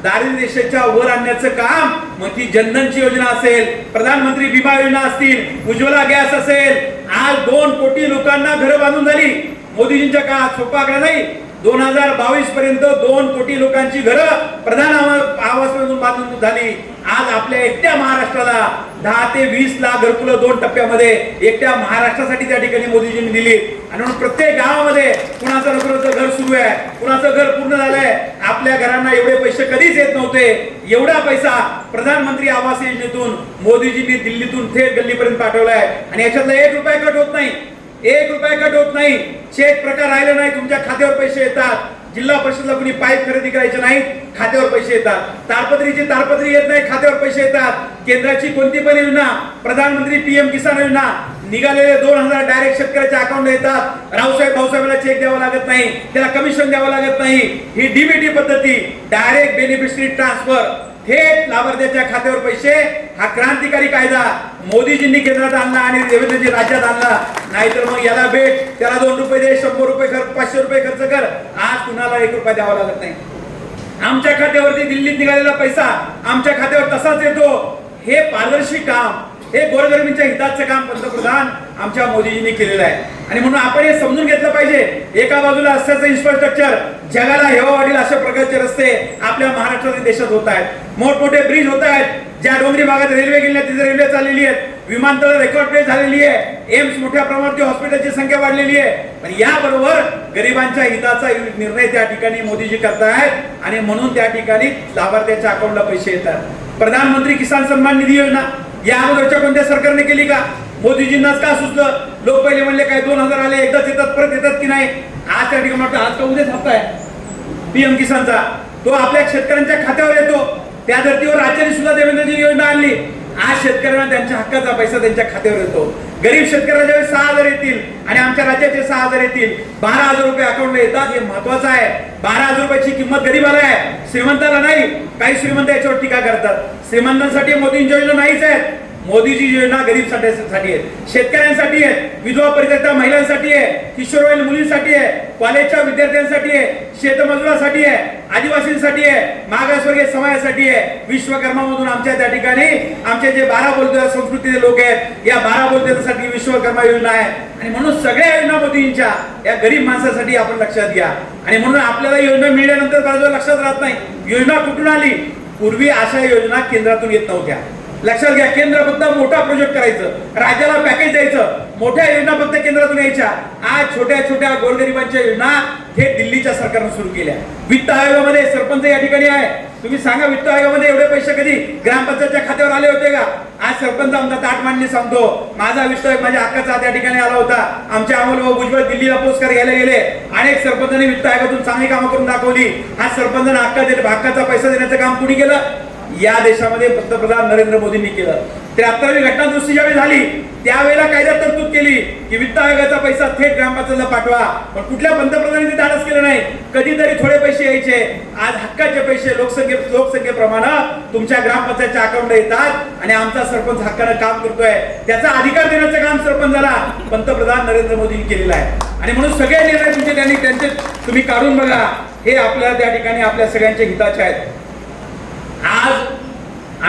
दारिद्र्य रेषेच्या वर आणण्याचं काम, मग ती जनधनची योजना असेल, प्रधानमंत्री विमा योजना असतील, उज्ज्वला गॅस असेल, आज 2 कोटी लोकांना घरं बांधून झाली. मोदीजींच्या काळात सोपा आकडा नाही, 2022 पर्यंत 2 कोटी लोकांची घरं प्रधान आवास मधून बांधून झाली. आज आपल्या एकट्या महाराष्ट्राला 10 ते 20 लाख घरकुलं 2 टप्प्यामध्ये एकट्या महाराष्ट्रासाठी त्या ठिकाणी मोदीजींनी दिली. आणि म्हणून प्रत्येक गावामध्ये कुणाचं नोकरीचं घर सुरू आहे, कुणाचं घर पूर्ण झालंय. आपल्या घरांना एवढे पैसे कधीच येत नव्हते. एवढा पैसा प्रधानमंत्री आवास योजनेतून मोदीजींनी दिल्लीतून थेट गल्लीपर्यंत पाठवलाय. आणि याच्यातला 1 रुपया कट होत नाही, 1 रुपया कट होत नाही. चेक प्रकार राहिले नाही, तुमच्या खात्यावर पैसे येतात. जिल्हा परिषदला कुणी पाईप खरेदी करायचे नाही, खात्यावर पैसे येतात. ताडपत्री येत नाही, खात्यावर पैसे येतात. केंद्राची कोणती पण योजना, प्रधानमंत्री पीएम किसान योजना, निघालेले 2,000 डायरेक्ट शेतकऱ्याच्या अकाउंटला येतात. भाऊसाहेबांना चेक द्यावा लागत नाही, त्याला कमिशन द्यावं लागत नाही. ही डीबीटी पद्धती, डायरेक्ट बेनिफिशरी ट्रान्सफर, थेट लाभार्थ्याच्या खात्यावर पैसे, हा क्रांतिकारी कायदा मोदीजींनी केंद्रात आणला आणि देवेंद्रजी राज्यात आणला. नाहीतर मग याला भेट, त्याला 2 रुपये दे, 100 रुपये खर्च, 500 रुपये खर्च कर. आज कुणाला 1 रुपया द्यावा लागत नाही. आमच्या खात्यावरती दिल्लीत निघालेला पैसा आमच्या खात्यावर तसाच येतो. हे पारदर्शी काम, हे गोरगरिबांच्या हिताचं काम पंतप्रधान आमच्या मोदीजींनी केलेलं आहे. आणि म्हणून आपण हे समजून घेतलं पाहिजे. एका बाजूला रस्त्याचं इन्फ्रास्ट्रक्चर, जगाला हेवा वाटेल अशा प्रकारचे रस्ते आपल्या महाराष्ट्रातील देशात होत आहेत. मोठमोठे ब्रिज होत आहेत. ज्या डोंगरी भागात रेल्वे गेल्या तिथे रेल्वे चाललेली आहेत. विमानतळ रेकॉर्ड ब्रेक झालेली आहे. एम्स मोठ्या प्रमाणात हॉस्पिटलची संख्या वाढलेली आहे. पण याबरोबर गरिबांच्या हिताचा निर्णय त्या ठिकाणी मोदीजी करतायत. आणि म्हणून त्या ठिकाणी लाभार्थ्याच्या अकाउंटला पैसे येतात. प्रधानमंत्री किसान सन्मान निधी योजना या अगोदरच्या कोणत्या सरकारने केली का? मोदीजींनाच का सुचलं? लोक पहिले म्हणले काय 2,000 आले, एकदाच येतात, परत येतात की नाही. आज त्या ठिकाणी आज का उद्याच हप्ता आहे पीएम किसानचा, तो आपल्या शेतकऱ्यांच्या खात्यावर येतो. त्या धर्तीवर राज्याने सुद्धा देवेंद्रजी योजना आणली. आज शेतकऱ्यांना त्यांच्या हक्काचा पैसा त्यांच्या खात्यावर येतो. गरीब शेतकऱ्याला ज्यावेळी 6,000 येतील आणि आमच्या राज्याचे 6,000 येतील, 12,000 रुपये अकाउंटला येतात. हे महत्वाचं आहे. 12,000 रुपयाची किंमत गरीबाला आहे, श्रीमंताला नाही. काही श्रीमंत याच्यावर टीका करतात. श्रीमंतांसाठी मोदींची योजना नाहीच आहे. मोदीची योजना गरीबसाठी आहेत, शेतकऱ्यांसाठी आहे, विधवा परित्यक्ता महिलांसाठी आहे, किशोरवयीन मुलींसाठी आहे, कॉलेजच्या विद्यार्थ्यांसाठी आहे, शेतमजुरासाठी आहे, आदिवासींसाठी आहे, मागासवर्गीय समाजासाठी आहे. विश्वकर्मामधून आमच्या त्या ठिकाणी आमचे जे 12 बोलते संस्कृतीचे लोक आहेत, या 12 बोलत्यांसाठी विश्वकर्मा योजना आहे. आणि म्हणून सगळ्या योजना मोदींच्या या गरीब माणसासाठी आपण लक्षात घ्या. आणि म्हणून आपल्याला योजना मिळाल्यानंतर बऱ्याच लक्षात राहत नाही योजना कुठून आली. पूर्वी अशा योजना केंद्रातून येत नव्हत्या. लक्षात घ्या, केंद्र फक्त मोठा प्रोजेक्ट करायचं, राज्याला पॅकेज द्यायचं, मोठ्या योजना फक्त केंद्रातून यायच्या. आज छोट्या छोट्या गोरगरिबांच्या योजना थेट दिल्लीच्या सरकारने सुरू केल्या. वित्त आयोगामध्ये सरपंच या ठिकाणी आहे, तुम्ही सांगा वित्त आयोगामध्ये एवढे पैसे कधी ग्रामपंचायतच्या खात्यावर आले होते का? आज सरपंच आमचा ताट मांडणी सांगतो, माझा वित्त आयोग माझ्या हक्काचा त्या ठिकाणी आला होता. आमचे अमोल भुजबळ दिल्लीला पुरस्कार घ्यायला गेले. अनेक सरपंचांनी वित्त आयोगातून चांगली कामं करून दाखवली. हा सरपंचांना हक्काचा पैसा देण्याचं काम कुणी केलं? या देशामध्ये पंतप्रधान नरेंद्र मोदींनी केलं. 73वी घटना दुरुस्ती ज्यावेळी झाली त्यावेळेला कायद्यात तरतूद केली की वित्त आयोगाचा पैसा थेट ग्रामपंचायतला पाठवा. पण कुठल्या पंतप्रधानांनी धाडस केलं नाही. कधीतरी थोडे पैसे यायचे. आज हक्काचे पैसे लोकसंख्येप्रमाणे तुमच्या ग्रामपंचायतच्या अकाउंटला येतात आणि आमचा सरपंच हक्कानं काम करतोय. त्याचा अधिकार देण्याचं काम सरपंचाला पंतप्रधान नरेंद्र मोदींनी केलेलं आहे. आणि म्हणून सगळे निर्णय त्यांचे तुम्ही काढून बघा. हे आपल्याला त्या ठिकाणी आपल्या सगळ्यांच्या हिताचे आहेत. आज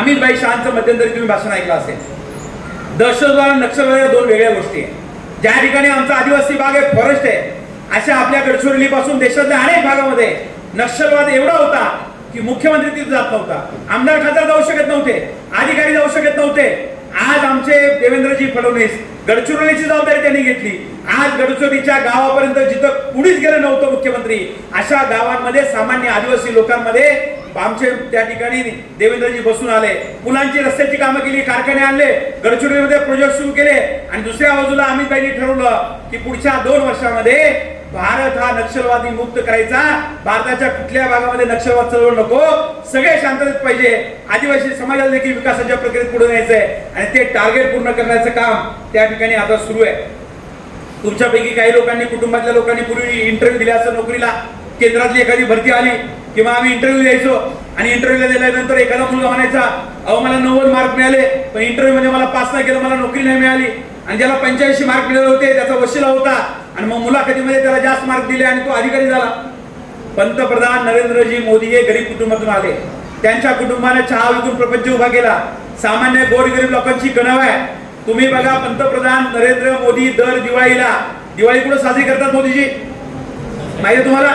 अमितभाई शहांचं मध्यंतरी तुम्ही भाषण ऐकलं असेल. दहशतवाद नक्षलवाद या दोन वेगळ्या गोष्टी आहेत. ज्या ठिकाणी आमचा आदिवासी भाग आहे, फॉरेस्ट आहे, अशा आपल्या गडचिरोली पासून देशातल्या अनेक भागामध्ये नक्षलवाद एवढा होता की मुख्यमंत्री तिथे जात नव्हता, आमदार खासदार जाऊ शकत नव्हते, अधिकारी जाऊ शकत नव्हते. आज आमचे देवेंद्रजी फडणवीस गडचिरोलीची जबाबदारी त्यांनी घेतली. आज गडचिरोलीच्या गावापर्यंत जिथं कुणीच गेलं नव्हतं मुख्यमंत्री, अशा गावांमध्ये सामान्य आदिवासी लोकांमध्ये आमचे त्या ठिकाणी देवेंद्रजी बसून आले. पुलांची रस्त्याची कामं केली, कारखाने आणले, गडचिरोलीमध्ये प्रोजेक्ट सुरू केले. आणि दुसऱ्या बाजूला अमितभाईंनी ठरवलं की पुढच्या 2 वर्षामध्ये भारत हा नक्षलवादी मुक्त करायचा. भारताच्या कुठल्या भागामध्ये नक्षलवाद चळवळ नको, सगळे शांततेत पाहिजे. आदिवासी समाजाला देखील विकासाच्या प्रक्रियेत पुढे न्यायचंय आणि ते टार्गेट पूर्ण करण्याचं काम त्या ठिकाणी आता सुरू आहे. तुमच्यापैकी काही लोकांनी, कुटुंबातल्या लोकांनी पूर्वी इंटरव्ह्यू दिला असं नोकरीला, केंद्रातली एखादी भरती आली किंवा आम्ही इंटरव्ह्यू द्यायचो आणि इंटरव्ह्यूला दिल्यानंतर एखादा मुलगा म्हणायचा, अहो मला 90 मार्क मिळाले पण इंटरव्ह्यू मध्ये मला पास नाही केलं, मला नोकरी नाही मिळाली. आणि ज्याला 85 मार्क मिळाले होते त्याचा वशिला होता आणि मग मुलाखतीमध्ये त्याला जास्त मार्क दिले आणि तो अधिकारी झाला. पंतप्रधान नरेंद्रजी मोदी हे गरीब कुटुंबातून आले. त्यांच्या कुटुंबाने चहा विकून प्रपंच उभा केला. सामान्य गोरगरीब लोकांची कणव आहे. तुम्ही बघा, पंतप्रधान नरेंद्र मोदी दर दिवाळीला, दिवाळी कुठं साजरी करतात मोदीजी माहिती तुम्हाला?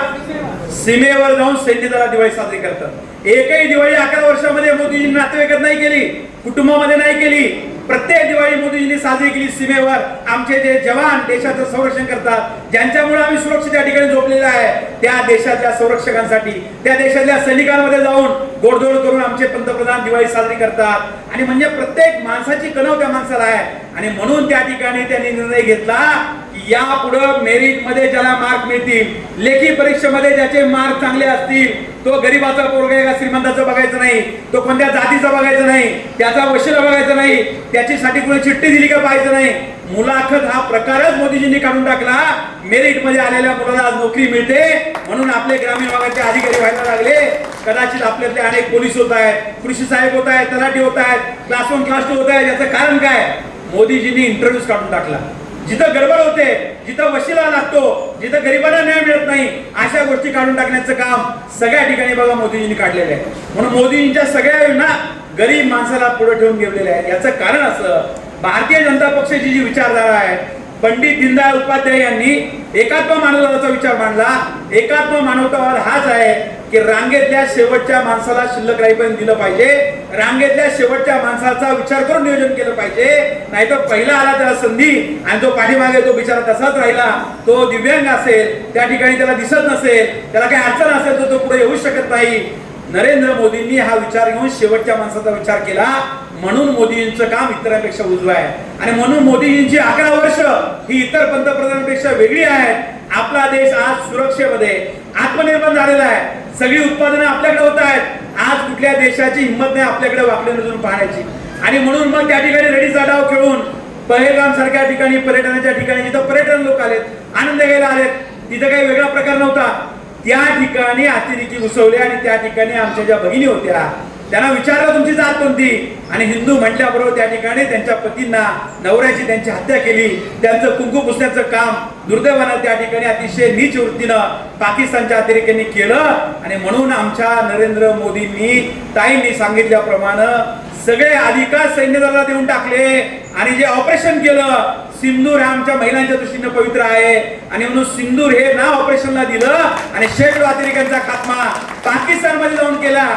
सीमेवर जाऊन सैन्य दलात दिवाळी साजरी करतात. एकही दिवाळी 11 वर्षामध्ये मोदीजींनी नातेवाईकात नाही केली, कुटुंबामध्ये नाही केली. प्रत्येक दिवाळी मोदीजींनी साजरी केली सीमेवर. आमचे जे जवान देशाचं संरक्षण करतात, ज्यांच्यामुळे आम्ही सुरक्षित या ठिकाणी झोपलेला आहे, त्या देशाच्या संरक्षकांसाठी, त्या देशातल्या सैनिकांमध्ये जाऊन गोडधोड करून आमचे पंतप्रधान दिवाळी साजरी करतात. आणि म्हणजे प्रत्येक माणसाची कणव त्या माणसाला आहे. आणि म्हणून त्या ठिकाणी त्यांनी निर्णय घेतला की यापुढे मेरिट मध्ये ज्याला मार्क मिळतील, लेखी परीक्षेमध्ये ज्याचे मार्क चांगले असतील, तो गरीबाचा पोरगा का श्रीमंताचं बघायचं नाही, तो कोणत्या जातीचा बघायचं नाही, त्याचा वशिला बघायचा नाही, त्याच्यासाठी कोणी चिठ्ठी दिली का पाहायचं नाही. मुलाखत हा प्रकारच मोदीजींनी काढून टाकला. मेरिट मध्ये आलेल्या मुलाला आज नोकरी मिळते म्हणून आपले ग्रामीण भागाचे अधिकारी व्हायला लागले. कदाचित आपल्यातले अनेक पोलीस होत आहेत, कृषी साहेब होत आहेत, तलाठी होत आहेत, क्लास 1 क्लास 2 होत आहेत. याचं कारण काय? मोदीजींनी इंटरव्ह्यूज काढून टाकला. जिथं गडबड होते, जिथं वशिला लागतो, जिथं गरिबांना न्याय मिळत नाही, अशा गोष्टी काढून टाकण्याचं काम सगळ्या ठिकाणी बघा मोदीजींनी काढलेलं आहे. म्हणून मोदीजींच्या सगळ्या योजना गरीब माणसाला पुढे ठेवून गेलेल्या आहेत. याचं कारण असं, भारतीय जनता पक्षाची जी विचारधारा आहे, पंडित दीनदयाळ उपाध्याय यांनी एकात्म मानवतावादाचा विचार मांडला. एकात्म मानवतावाद हाच आहे की रांगेतल्या शेवटच्या माणसाला शिल्लक राहीपर्यंत दिलं पाहिजे, रांगेतल्या शेवटच्या माणसाचा विचार करून नियोजन केलं पाहिजे. नाही तर पहिला आला त्याला संधी आणि जो पाठीमागे तो बिचारा तसाच राहिला, तो दिव्यांग असेल, त्या ठिकाणी त्याला दिसत नसेल, त्याला काही अडचण असेल तर तो पुढे येऊ शकत नाही. नरेंद्र मोदींनी हा विचार घेऊन शेवटच्या माणसाचा विचार केला. म्हणून मोदींचं काम इतरांपेक्षा उजवं आहे आणि म्हणून मोदीजींची 11 वर्ष ही इतर पंतप्रधानांपेक्षा वेगळी आहेत. आपला देश आज सुरक्षेमध्ये आत्मनिर्भर झालेला आहे. सगळी उत्पादनं आपल्याकडे होत आहेत. आज कुठल्या देशाची हिंमत नाही आपल्याकडे वाकडे नजून पाहण्याची. आणि म्हणून मग त्या ठिकाणी रेडीचा डाव खेळून पहलगाम सारख्या ठिकाणी, पर्यटनाच्या ठिकाणी जिथं पर्यटन लोक आलेत, आनंद घ्यायला आलेत, तिथं काही वेगळा प्रकार नव्हता. त्या ठिकाणी अतिरेकी घुसवले आणि त्या ठिकाणी आमच्या ज्या भगिनी होत्या त्यांना विचारलं तुमची जात कोणती, आणि हिंदू म्हटल्याबरोबर त्या ठिकाणी त्यांच्या पतींना, नवऱ्याची त्यांची हत्या केली. त्यांचं कुंकू पुसण्याचं काम दुर्दैवानं त्या ठिकाणी अतिशय नीच वृत्तीनं पाकिस्तानच्या अतिरेक्यांनी केलं. आणि म्हणून आमच्या नरेंद्र मोदींनी, ताईंनी सांगितल्याप्रमाणे सगळे अधिकार सैन्य दलाला देऊन टाकले आणि जे ऑपरेशन केलं, सिंदूर हा आमच्या महिलांच्या दृष्टीने पवित्र आहे आणि म्हणून सिंदूर हे नाव ऑपरेशनला दिलं आणि शेकडो अतिरेक्यांचा खात्मा पाकिस्तानमध्ये जाऊन केला.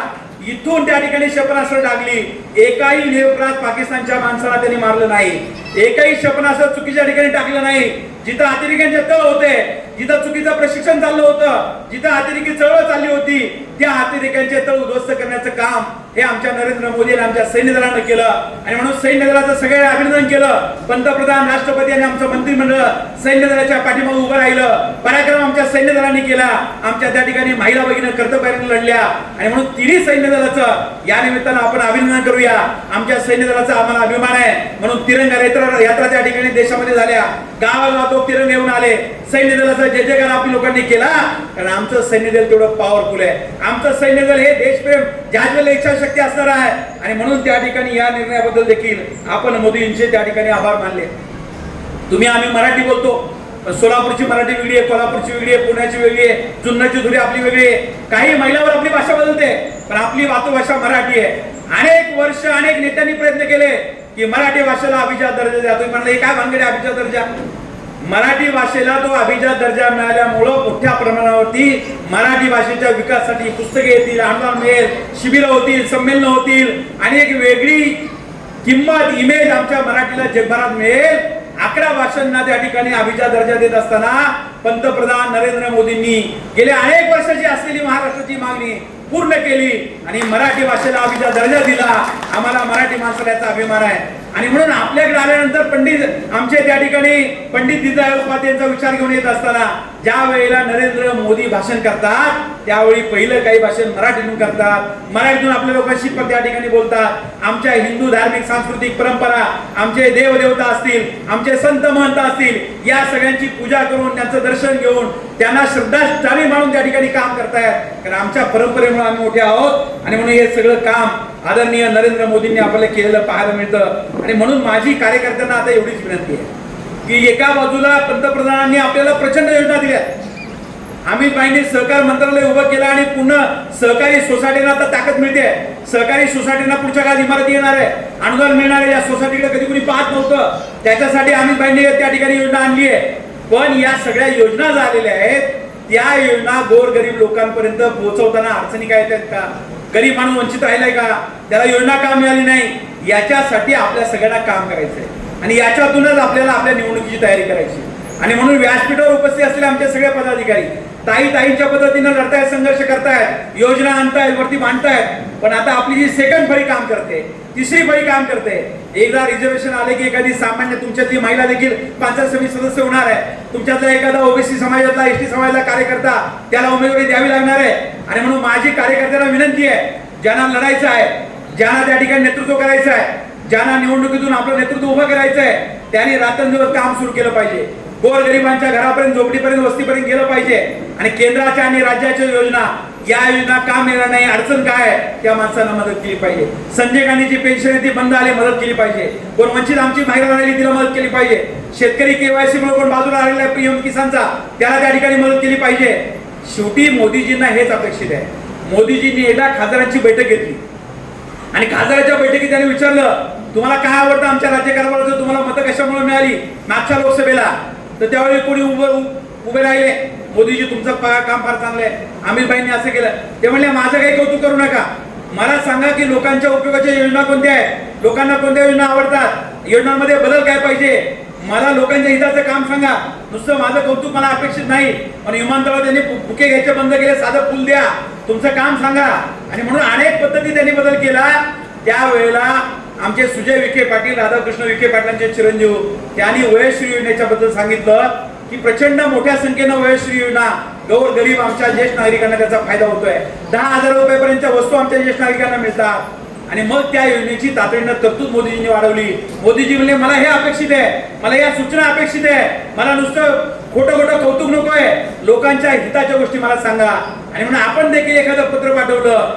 इथून त्या ठिकाणी क्षेपणास्त्र डागली. एकाही निरपराध पाकिस्तानच्या माणसाला त्यांनी मारलं नाही, एकही क्षेपणास्त्र चुकीच्या ठिकाणी टाकलं नाही. जिथं अतिरेक्यांचे तळ होते, जिथं चुकीचं प्रशिक्षण चाललं होतं, जिथं अतिरेकी चळवळ चालली होती, त्या अतिरेक्यांचे तळ उद्ध्वस्त करण्याचं काम हे आमच्या नरेंद्र मोदी आणि आमच्या सैन्य दलानं केलं. आणि म्हणून सैन्य दलाचं सगळे अभिनंदन केलं. पंतप्रधान, राष्ट्रपती आणि आमचं मंत्रिमंडळ सैन्य दलाच्या पाठीमागे उभं राहिलं. पराक्रम आमच्या सैन्य दलाने केला. आमच्या त्या ठिकाणी महिला भगिनी कर्तव्याने लढल्या. आणि म्हणून तिन्ही सैन्य दलाचं या निमित्तानं आपण अभिनंदन करूया. आमच्या सैन्य दलाचा आम्हाला अभिमान आहे. म्हणून तिरंगा यात्रा त्या ठिकाणी देशामध्ये झाल्या. गावागावात लोक तिरंगे घेऊन आले. सैन्य दलाचा जय जयकार आपल्या लोकांनी केला. कारण आमचं सैन्य दल तेवढं पॉवरफुल आहे. आमचं सैन्य दल हे देशप्रेम, जाज्वल्य इच्छाशक्ती असणार आहे. आणि म्हणून त्या ठिकाणी या निर्णयाबद्दल देखील आपण मोदींचे त्या ठिकाणी आभार मानले. तुम्ही आम्ही मराठी बोलतो, सोलापूरची मराठी वेगळी आहे, कोल्हापूरची वेगळी आहे, पुण्याची वेगळी आहे, जुन्नरची धुरी आपली वेगळी आहे. काही महिलावर आपली भाषा बदलते, पण आपली मातृभाषा मराठी आहे. अनेक वर्ष अनेक नेत्यांनी प्रयत्न केले की मराठी भाषेला अभिजात दर्जा द्या. तुम्ही म्हणले काय भानगड आहे अभिजात दर्जा? मराठी भाषेला तो अभिजात दर्जा मिळाल्यामुळं मोठ्या प्रमाणावरती मराठी भाषेच्या विकासासाठी पुस्तके येतील, अनुदान मिळेल, शिबिरं होतील, संमेलनं होतील आणि एक वेगळी किंमत, इमेज आमच्या मराठीला जगभरात मिळेल. 11 भाषांना त्या ठिकाणी अभिजात दर्जा देत असताना पंतप्रधान नरेंद्र मोदींनी गेल्या अनेक वर्षाची असलेली महाराष्ट्राची मागणी पूर्ण केली आणि मराठी भाषेला अभिजात दर्जा दिला. आम्हाला मराठी माणसाला याचा अभिमान आहे. आणि म्हणून आपल्याकडे आल्यानंतर पंडित आमचे त्या ठिकाणी पंडित दीनदयाळ उपाध्यायांचा विचार घेऊन येत असताना ज्या वेळेला नरेंद्र मोदी भाषण करतात त्यावेळी पहिलं काही भाषण मराठीतून करतात. मराठीतून आपल्या लोकांशी त्या ठिकाणी बोलतात. आमच्या हिंदू धार्मिक सांस्कृतिक परंपरा, आमचे देवदेवता असतील, आमचे संत महंत असतील, या सगळ्यांची पूजा करून त्यांचं दर्शन घेऊन त्यांना श्रद्धांजली मानून त्या ठिकाणी काम करतायत. कारण आमच्या परंपरेमुळे आम्ही मोठे आहोत. आणि म्हणून हे सगळं काम आदरणीय नरेंद्र मोदींनी आपल्याला केलेलं पाहायला मिळतं. आणि म्हणून माझी कार्यकर्त्यांना आता एवढीच विनंती आहे की एका बाजूला पंतप्रधानांनी आपल्याला प्रचंड योजना दिल्या. अमित भाईंनी सहकार मंत्रालय उभं केलं आणि पुन्हा सहकारी सोसायटीला आता ताकद मिळते. सहकारी सोसायटींना पुढच्या काळात इमारती येणार आहे, अनुदान मिळणार आहे. या सोसायटीकडे कधी कुणी पाहत नव्हतं, त्याच्यासाठी अमित भाईंनी त्या ठिकाणी योजना आणली आहे. पण या सगळ्या योजना झालेल्या आहेत, त्या योजना गोरगरीब लोकांपर्यंत पोहोचवताना अडचणी काय येतात का? गरीब माणूस वंचित राहिलाय का? त्याला योजना का मिळाली नाही? याच्यासाठी आपल्या सगळ्यांना काम करायचंय आणि याच्यातूनच आपल्याला आपल्या निवडणुकीची तयारी करायची. आणि म्हणून व्यासपीठावर उपस्थित असलेले आमचे सगळे पदाधिकारी ताईंच्या पद्धतीने लढतायत, संघर्ष करतायत, योजना आणतायत, वरती मांडतायत. पण आता आपली जी सेकंड फळी काम करते, तिसरी फळी काम करते. एकदा रिझर्वेशन आले की एखादी सामान्य तुमच्यातली महिला देखील पंचायत समिती सदस्य होणार आहे. तुमच्यातला एखादा ओबीसी समाजातला, एसटी समाजातला कार्यकर्ता, त्याला उमेदवारी द्यावी लागणार आहे. आणि म्हणून माझी कार्यकर्त्यांना विनंती आहे, ज्यांना लढायचं आहे, ज्यांना त्या ठिकाणी नेतृत्व करायचं आहे, ज्यांना निवडणुकीतून आपलं नेतृत्व उभं करायचं आहे, त्यांनी रात्रंदिवस काम सुरू केलं पाहिजे. गोरगरिबांच्या घरापर्यंत, झोपडीपर्यंत, वस्तीपर्यंत गेलं पाहिजे. आणि केंद्राच्या आणि राज्याच्या योजना, या योजना का मिळणार नाही, अडचण काय आहे, त्या माणसांना मदत केली पाहिजे. संजय गांधीची पेन्शन ती बंद आली, मदत केली पाहिजे. कोण वंचित आमची महिला राहिली तिला मदत केली पाहिजे. शेतकरी केवायसी मुळे कोण बाजूला राहिलेला आहे पीएम किसानचा, त्याला त्या ठिकाणी मदत केली पाहिजे. शेवटी मोदीजींना हेच अपेक्षित आहे. मोदीजींनी एकदा खासदारांची बैठक घेतली आणि खासदाराच्या बैठकीत त्यांनी विचारलं, तुम्हाला काय आवडतं आमच्या राज्यकारभाराचं, तुम्हाला मतं कशामुळे मिळाली मागच्या लोकसभेला? तर त्यावेळी कोणी उभे राहिले, मोदीजी तुमचं काम फार चांगलं आहे. अमित भाईंनी असं केलं. ते म्हणले माझं काही कौतुक करू नका, मला सांगा की लोकांच्या उपयोगाच्या योजना कोणत्या आहेत, लोकांना कोणत्या योजना आवडतात, योजनांमध्ये बदल काय पाहिजे, मला लोकांच्या हिताचं काम सांगा. नुसतं माझं कौतुक मला अपेक्षित नाही. पण विमानतळावर त्यांनी बुके घ्यायचे बंद केले, साधं फुल द्या, तुमचं काम सांगा. आणि म्हणून अनेक पद्धती त्यांनी बदल केला. त्यावेळेला आमचे सुजय विखे पाटील, राधाकृष्ण विखे पाटलांचे चिरंजीव, त्यांनी वयश्री योजनेच्या बद्दल सांगितलं की प्रचंड मोठ्या संख्येनं वयश्री योजना गरीब आमच्या ज्येष्ठ नागरिकांना त्याचा फायदा होतोय. 10,000 रुपयापर्यंतच्या वस्तू आमच्या ज्येष्ठ नागरिकांना मिळतात. आणि मग त्या योजनेची तातडीनं तरतूद मोदीजींनी वाढवली. मोदीजी म्हणले मला हे अपेक्षित आहे, मला या सूचना अपेक्षित आहे, मला नुसतं खोटं कौतुक नको आहे, लोकांच्या हिताच्या गोष्टी मला सांगा. आणि म्हणून आपण देखील एखादं पत्र पाठवलं,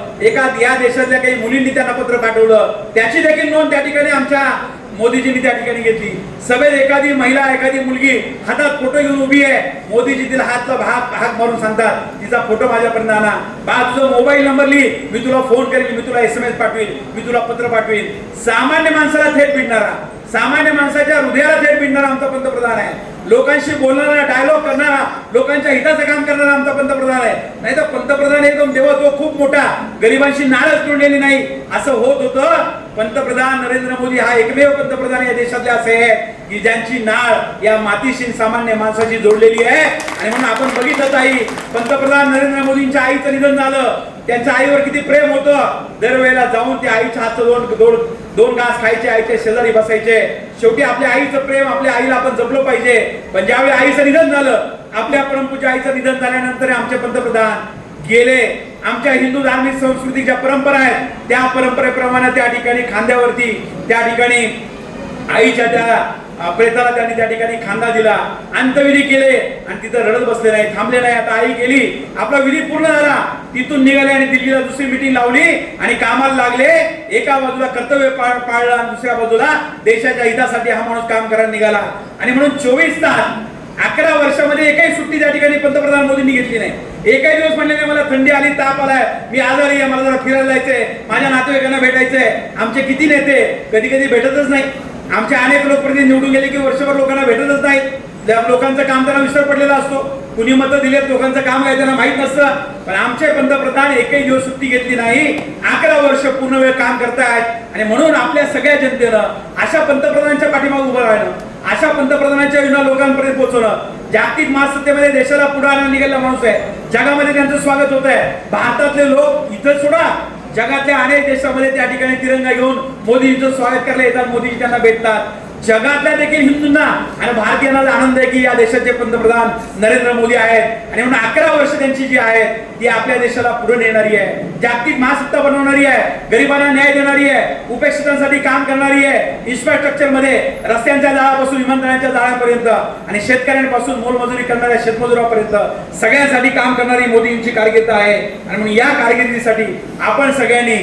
या देशातल्या काही मुलींनी त्यांना पत्र पाठवलं, त्याची देखील नोंद त्या ठिकाणी आमच्या मोदीजींनी त्या ठिकाणी घेतली. सभेत एखादी महिला, एखादी मुलगी हातात फोटो घेऊन उभी आहे, मोदीजी तिला हाक मारून सांगतात तिचा फोटो माझ्यापर्यंत आणा, बा तुझा मोबाईल नंबर लिही, मी तुला फोन करेन, मी तुला SMS पाठवेल, मी तुला पत्र पाठवेल. सामान्य माणसाला थेट भेटणारा, सामान्य माणसाच्या हृदयाला थेट भिडणारा आमचा पंतप्रधान आहे. लोकांशी बोलणारा, डायलॉग करणारा, लोकांच्या हिताचं काम करणारा आमचा पंतप्रधान आहे. नाही तर पंतप्रधान एकदम देवत्व खूप मोठा, गरिबांशी नाळच तोडलेली नाही असं होत होतं. पंतप्रधान नरेंद्र मोदी हा एकमेव पंतप्रधान या देशातले असे आहे की ज्यांची नाळ या मातीशी सामान्य माणसाची जोडलेली आहे. आणि म्हणून आपण बघितलं आहे पंतप्रधान नरेंद्र मोदींच्या आईचं निधन झालं. त्यांच्या आईवर किती प्रेम होतं. दरवेळेला जाऊन ते आईच्या हातचं दोन घास खायचे, आईच्या शेजारी बसायचे. शेवटी आपल्या आईचं प्रेम, आपल्या आईला आपण जपलं पाहिजे. पण ज्यावेळी आईचं निधन झालं, आपल्या परमपूज्य आईचं निधन झाल्यानंतर आमचे पंतप्रधान गेले. आमच्या हिंदू धार्मिक संस्कृतीच्या परंपरा आहेत, त्या परंपरेप्रमाणे त्या ठिकाणी खांद्यावरती त्या ठिकाणी आईच्या त्या प्रेताला त्यांनी त्या ठिकाणी खांदा दिला, अंत्यविधी केले आणि तिथं रडत बसले नाही, थांबले नाही. आता आई गेली, आपला विधी पूर्ण झाला. तिथून निघाले आणि दिल्लीला दुसरी मीटिंग लावली आणि कामाला लागले. एका बाजूला कर्तव्य पाळलं आणि दुसऱ्या बाजूला देशाच्या हितासाठी हा माणूस काम करायला निघाला. आणि म्हणून 24 तास 11 वर्षामध्ये एकही सुट्टी त्या ठिकाणी पंतप्रधान मोदींनी घेतली नाही. एकही दिवस म्हणले नाही मला थंडी आली, ताप आलाय, मी आजारी आहे, मला जरा फिरायला जायचंय, माझ्या नातेवाईकांना भेटायचंय. आमचे किती नेते कधी कधी भेटतच नाही. आमचे अनेक लोकप्रतिनिधी निवडून गेले की वर्षभर लोकांना भेटतच नाही. लोकांचं काम त्यांना विसर पडलेला असतो. कुणी मतं दिलेत, लोकांचं काम काय त्यांना माहित नसतं. पण आमचे पंतप्रधान एकही दिवस सुट्टी घेतली नाही. 11 वर्ष पूर्ण वेळ काम करतायत. आणि म्हणून आपल्या सगळ्या जनतेनं अशा पंतप्रधानांच्या पाठीमागे उभं राहणं, अशा पंतप्रधानांच्या योजना लोकांपर्यंत पोहोचवणं. जागतिक महासत्तेमध्ये देशाला पुढे आणण्याला निघालेला माणूस आहे. जगामध्ये त्यांचं स्वागत होत आहे. भारतातले लोक इथं सोडा, जगातल्या अनेक देशामध्ये त्या ठिकाणी तिरंगा घेऊन मोदींचं स्वागत करायला येतात, मोदीजी त्यांना भेटतात. जगातल्या देखील हिंदूंना आणि भारतीयांना आनंद आहे की या देशाचे पंतप्रधान नरेंद्र मोदी आहेत. आणि म्हणून 11 वर्ष त्यांची जी आहेत ती आपल्या देशाला पुढे नेणारी आहे, जागतिक महासत्ता बनवणारी आहे, गरिबांना न्याय देणारी आहे, उपेक्षितांसाठी काम करणारी आहे. इन्फ्रास्ट्रक्चर मध्ये रस्त्यांच्या जाळापासून विमानतळांच्या जाळ्यापर्यंत आणि शेतकऱ्यांपासून मोलमजुरी करणाऱ्या शेतमजुरापर्यंत सगळ्यांसाठी काम करणारी मोदींची कारकीर्द आहे. आणि म्हणून या कारकिर्दीसाठी आपण सगळ्यांनी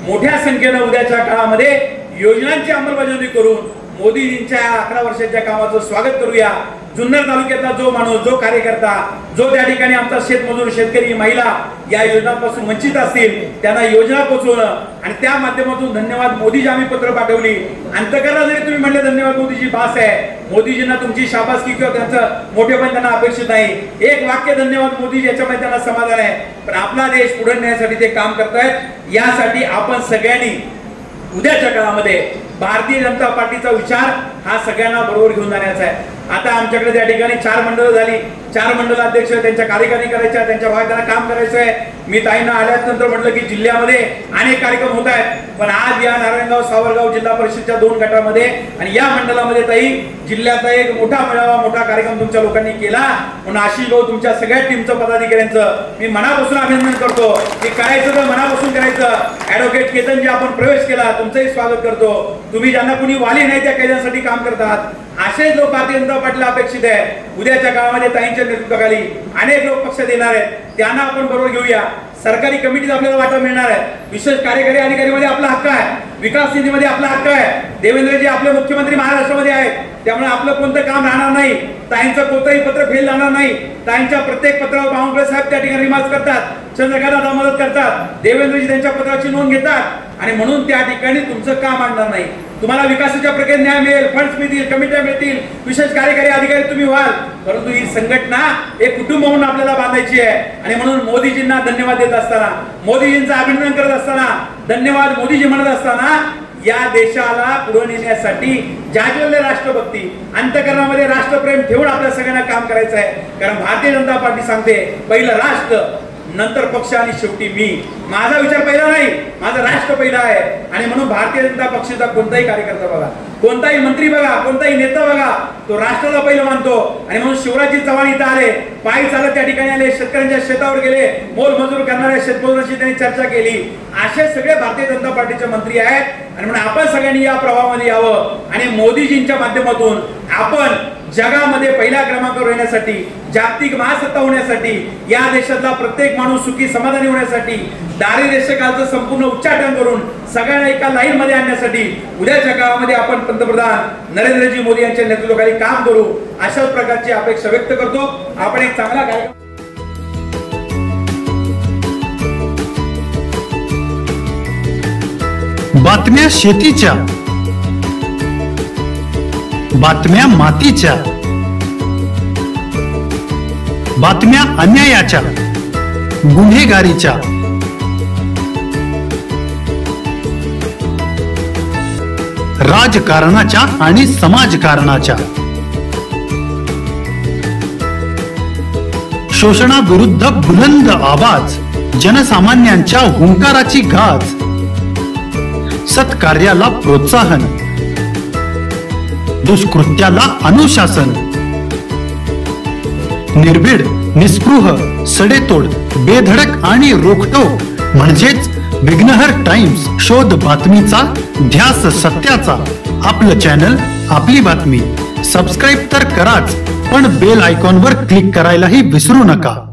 मोठ्या संख्येनं उद्याच्या काळामध्ये योजनांची अंमलबजावणी करून मोदीजींच्या 11 वर्षाच्या कामाचं स्वागत करूया. जुन्नर तालुक्यातला जो माणूस, जो कार्यकर्ता, जो त्या ठिकाणी आमचा शेतमजूर, शेतकरी, महिला या योजनांपासून वंचित असतील त्यांना योजना पोहोचवणं आणि त्या माध्यमातून धन्यवाद मोदीजी आम्ही पत्र पाठवली. अंतकरणाला जरी तुम्ही म्हणले धन्यवाद मोदीजी बास आहे, मोदीजींना तुमची शाबासकी किंवा त्यांचं मोठेपण त्यांना अपेक्षित नाही. एक वाक्य धन्यवाद मोदीजी याच्यामध्ये त्यांना समाधान आहे. पण आपला देश पुढे नेण्यासाठी ते काम करतायत. यासाठी आपण सगळ्यांनी उद्याच्या काळामध्ये भारतीय जनता पार्टीचा विचार हा सगळ्यांना बरोबर घेऊन जाण्याचा आहे. आता आमच्याकडे त्या ठिकाणी 4 मंडळ झाली, 4 मंडलाध्यक्ष त्यांच्या कार्यकारी करायच्या, त्यांच्या भागात त्यांना काम करायचं आहे. मी ताईंना आल्यानंतर म्हटलं की जिल्ह्यामध्ये अनेक कार्यक्रम होत आहेत, पण आज या नारायणगाव सावरगाव जिल्हा परिषदच्या 2 गटामध्ये आणि या मंडळामध्ये ताई जिल्ह्याचा एक मोठा मेळावा, मोठा कार्यक्रम तुमच्या लोकांनी केला. म्हणून आशिष भाऊ तुमच्या सगळ्या टीमचं, पदाधिकाऱ्यांचं मी मनापासून अभिनंदन करतो. की करायचं तर मनापासून करायचं. ऍडव्होकेट केतन जी आपण प्रवेश केला, तुमचंही स्वागत करतो. तुम्ही ज्यांना कुणी वाली नाही त्या कैद्यांसाठी काम करतात, असेच लोक भारतीय जनता पार्टीला अपेक्षित आहे. उद्याच्या काळामध्ये ताईंच्या नेतृत्वाखाली अनेक लोक पक्ष देणार आहेत, त्यांना आपण बरोबर घेऊया. सरकारी कमिटीत आपल्याला वाटा मिळणार आहे. विशेष कार्यकारी अधिकारीमध्ये आपला हक्क आहे, विकास निधीमध्ये आपला हक्क आहे. देवेंद्रजी आपले मुख्यमंत्री महाराष्ट्रामध्ये आहेत, त्यामुळे आपलं कोणतं काम राहणार नाही. ताईंचं कोणतंही पत्र फेल जाणार नाही. ताईंच्या प्रत्येक पत्रावर बावनकुळे साहेब त्या ठिकाणी रिमार्क करतात, चंद्रकांत मदत करतात, देवेंद्रजी त्यांच्या पत्राची नोंद घेतात. आणि म्हणून त्या ठिकाणी तुमचं काम आणणार नाही. तुम्हाला विकासाच्या प्रक्रियेत न्याय मिळेल, फंड्स मिळतील, कमिट्या मिळतील, विशेष कार्यकारी अधिकारी तुम्ही व्हाल. परंतु ही संघटना एक कुटुंब म्हणून आपल्याला बांधायची आहे. आणि म्हणून मोदीजींना धन्यवाद देत असताना, मोदीजींचं अभिनंदन करत असताना, धन्यवाद मोदीजी म्हणत असताना, या देशाला पुढे नेण्यासाठी जाज्वल्य राष्ट्रभक्ती, अंतःकरणामध्ये राष्ट्रप्रेम ठेवून आपल्या सगळ्यांना काम करायचं आहे. कारण भारतीय जनता पार्टी सांगते पहिलं राष्ट्र, नंतर पक्ष आणि शेवटी मी. माझा विचार पहिला नाही, माझा राष्ट्र पहिला आहे. आणि म्हणून भारतीय जनता पक्षाचा कोणताही कार्यकर्ता बघा, कोणताही मंत्री बघा, कोणताही नेता बघा, तो राष्ट्राला पहिलं मानतो. आणि म्हणून शिवराजी चव्हाण इथं आले, पायी चालत त्या ठिकाणी आले, शेतकऱ्यांच्या शेतावर गेले, मोलमजूर करणाऱ्या शेतमजुरांशी त्यांनी चर्चा केली. असे सगळे भारतीय जनता पार्टीचे मंत्री आहेत. आणि म्हणून आपण सगळ्यांनी या प्रवाहामध्ये यावं आणि मोदीजींच्या माध्यमातून आपण जगामध्ये पहिल्या क्रमांकावर येण्यासाठी, जागतिक महासत्ता होण्यासाठी, या देशातला प्रत्येक माणूस सुखी समाधानी होण्यासाठी, दारिद्र्यकालचं संपूर्ण उच्चाटन करून सगळ्यांना एका लाईन मध्ये आणण्यासाठी उद्याच्या काळामध्ये आपण पंतप्रधान नरेंद्रजी मोदी यांच्या नेतृत्वाखाली काम करू, अशाच प्रकारची अपेक्षा व्यक्त करतो. आपण एक चांगला कार्यक्रम बातम्या शेतीच्या, बातम्या मातीच्या, बातम्या अन्यायाच्या, गुन्हेगारीच्या, राजकारणाच्या आणि समाजकारणाच्या, शोषणाविरुद्ध बुलंद आवाज, जनसामान्यांच्या हुंकाराची गाज, सत्कार्याला प्रोत्साहन, दुष्कृत्याला अनुशासन, निर्भीड, निस्पृह, सडेतोड, बेधडक आणि रोखटोक म्हणजेच विघ्नहर टाइम्स. शोध बातमीचा, ध्यास सत्याचा. आपलं चॅनल, आपली बातमी. सबस्क्राईब तर कराच, पण बेल आयकॉनवर क्लिक करायलाही विसरू नका.